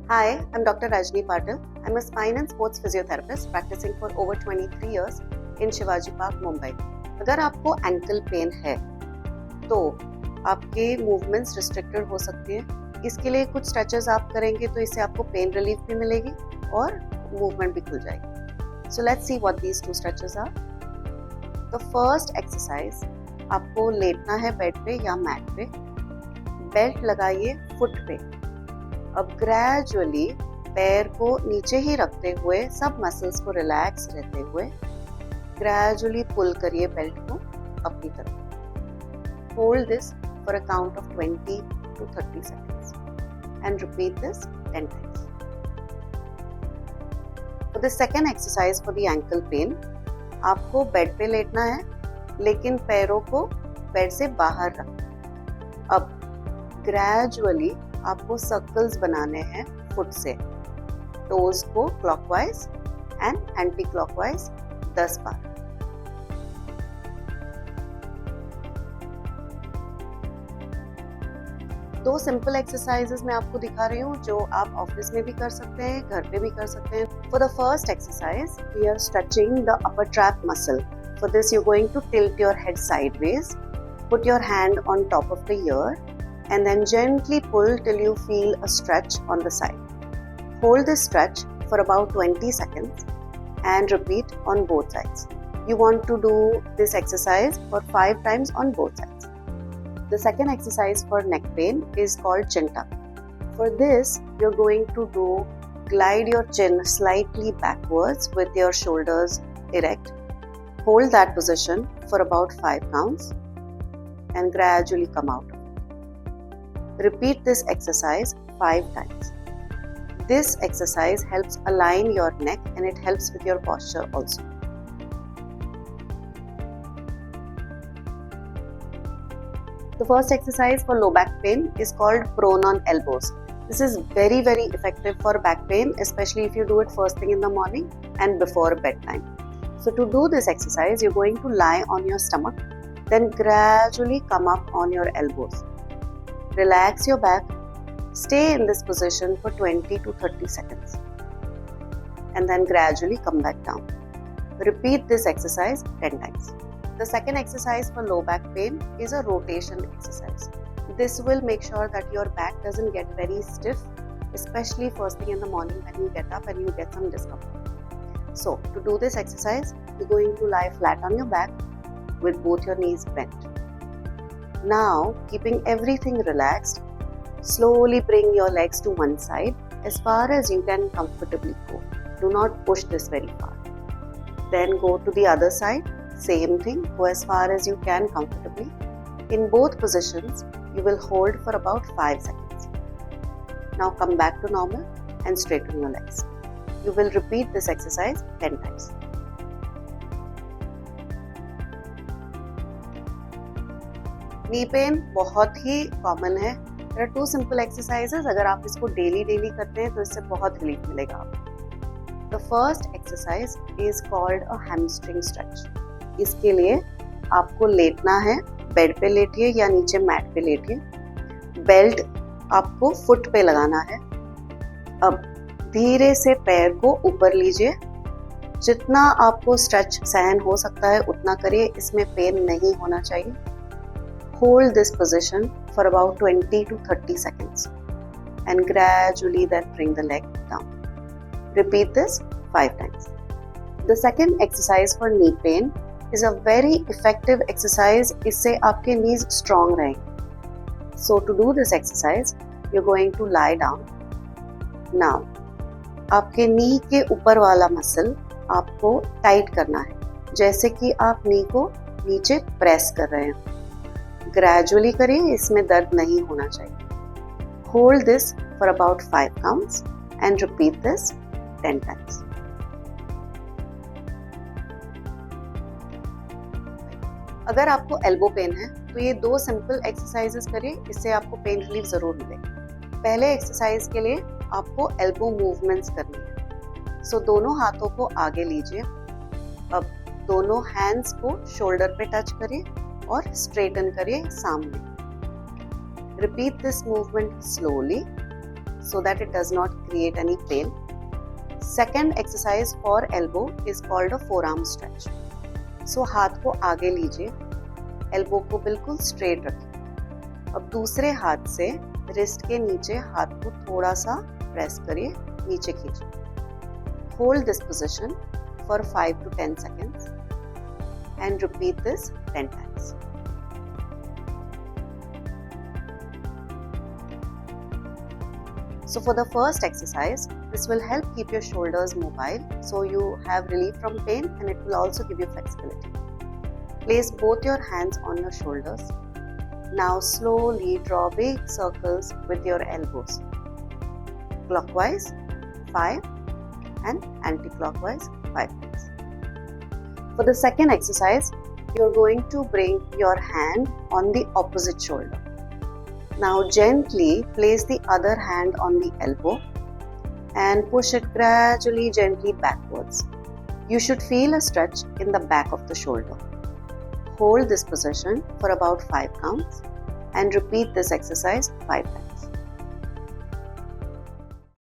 Hi, I'm Dr. Rajni Patil. I'm a spine and sports physiotherapist practicing for over 23 years in Shivaji Park, Mumbai. अगर आपको ankle pen है तो आपके movements restricted हो सकते हैं. इसके लिए कुछ स्ट्रेचेस आप करेंगे तो इससे आपको पेन रिलीफ भी मिलेगी और मूवमेंट भी खुल जाएगी. So let's see what these two stretches are. The first exercise, आपको लेटना है बेड पे या मैट पे. बेल्ट लगाइए फुट पे. अब ग्रेजुअली पैर को नीचे ही रखते हुए, सब मसल्स को रिलैक्स रहते हुए ग्रेजुअली पुल करिए बेल्ट को अपनी तरफ. Hold this for a count of 20 to 30 seconds and repeat this 10 times. For the second exercise for the ankle pain, आपको बेड पे लेटना है लेकिन पैरों को बेड से बाहर रखना. अब ग्रेजुअली आपको सर्कल्स बनाने हैं फुट से. टोज को क्लॉकवाइज एंड एंटी क्लॉकवाइज 10 बार. दो सिंपल एक्सरसाइजेस मैं आपको दिखा रही हूँ जो आप ऑफिस में भी कर सकते हैं, घर पे भी कर सकते हैं. For the first exercise we are stretching the upper trap muscle. For this you are going to tilt your head sideways. Put your hand on top of the ear and then gently pull till you feel a stretch on the side. Hold this stretch for about 20 seconds and repeat on both sides. You want to do this exercise for 5 times on both sides. The second exercise for neck pain is called chin tuck. For this, you're going to glide your chin slightly backwards with your shoulders erect. Hold that position for about 5 counts and gradually come out. Repeat this exercise 5 times. This exercise helps align your neck and it helps with your posture also. The first exercise for low back pain is called prone on elbows. This is very effective for back pain, especially if you do it first thing in the morning and before bedtime. So to do this exercise, you're going to lie on your stomach, then gradually come up on your elbows. Relax your back. Stay in this position for 20 to 30 seconds. And then gradually come back down. Repeat this exercise 10 times. The second exercise for low back pain is a rotation exercise. This will make sure that your back doesn't get very stiff, especially first thing in the morning when you get up and you get some discomfort. So, to do this exercise, you're going to lie flat on your back with both your knees bent. Now, keeping everything relaxed, slowly bring your legs to one side as far as you can comfortably go. Do not push this very far. Then go to the other side, same thing, go as far as you can comfortably. In both positions, you will hold for about 5 seconds. Now come back to normal and straighten your legs. You will repeat this exercise 10 times. Knee pain बहुत ही common है. There are 2 simple exercises. अगर आप इसको daily करते हैं तो इससे बहुत रिलीफ मिलेगा आपको. The first exercise is called a hamstring stretch. इसके लिए आपको लेटना है. बेड पे लेटिए या नीचे मैट पे लेटिए. बेल्ट आपको फुट पे लगाना है. अब धीरे से पैर को ऊपर लीजिए. जितना आपको स्ट्रेच सहन हो सकता है उतना करिए. इसमें पेन नहीं होना चाहिए. Hold this position for about 20 to 30 seconds and gradually then bring the leg down. Repeat this 5 times. The second exercise for knee pain is a very effective exercise. इससे आपके knees strong रहेंगे. So to do this exercise, you're going to lie down. Now, आपके knee के ऊपर वाला muscle आपको tight करना है, जैसे कि आप knee को नीचे प्रेस कर रहे हैं. ग्रेजुअली करिए, इसमें दर्द नहीं होना चाहिए. Hold this for about 5 counts and repeat this 10 times. अगर आपको एल्बो पेन है तो ये 2 सिंपल एक्सरसाइजेस करिए. इससे आपको पेन रिलीफ जरूर मिलेगा. पहले एक्सरसाइज के लिए आपको एल्बो मूवमेंट्स करनी है. सो दोनों हाथों को आगे लीजिए. अब दोनों हैंड्स को शोल्डर पे टच करिए और स्ट्रेटन करिए सामने. Repeat this movement slowly. so that it does not create any pain. Second exercise for elbow is called a forearm stretch. So हाथ को आगे लीजिए, elbow को बिल्कुल straight रखिए. अब दूसरे हाथ से wrist के नीचे हाथ को थोड़ा सा press करिए, नीचे खींचिए. Hold this position for 5 to 10 seconds and repeat this 10 times. So for the first exercise, this will help keep your shoulders mobile so you have relief from pain, and it will also give you flexibility. Place both your hands on your shoulders. Now slowly draw big circles with your elbows. Clockwise 5 and anti-clockwise 5 times. For the second exercise, you're going to bring your hand on the opposite shoulder. Now gently place the other hand on the elbow and push it gradually, gently backwards. You should feel a stretch in the back of the shoulder. Hold this position for about 5 counts and repeat this exercise 5 times.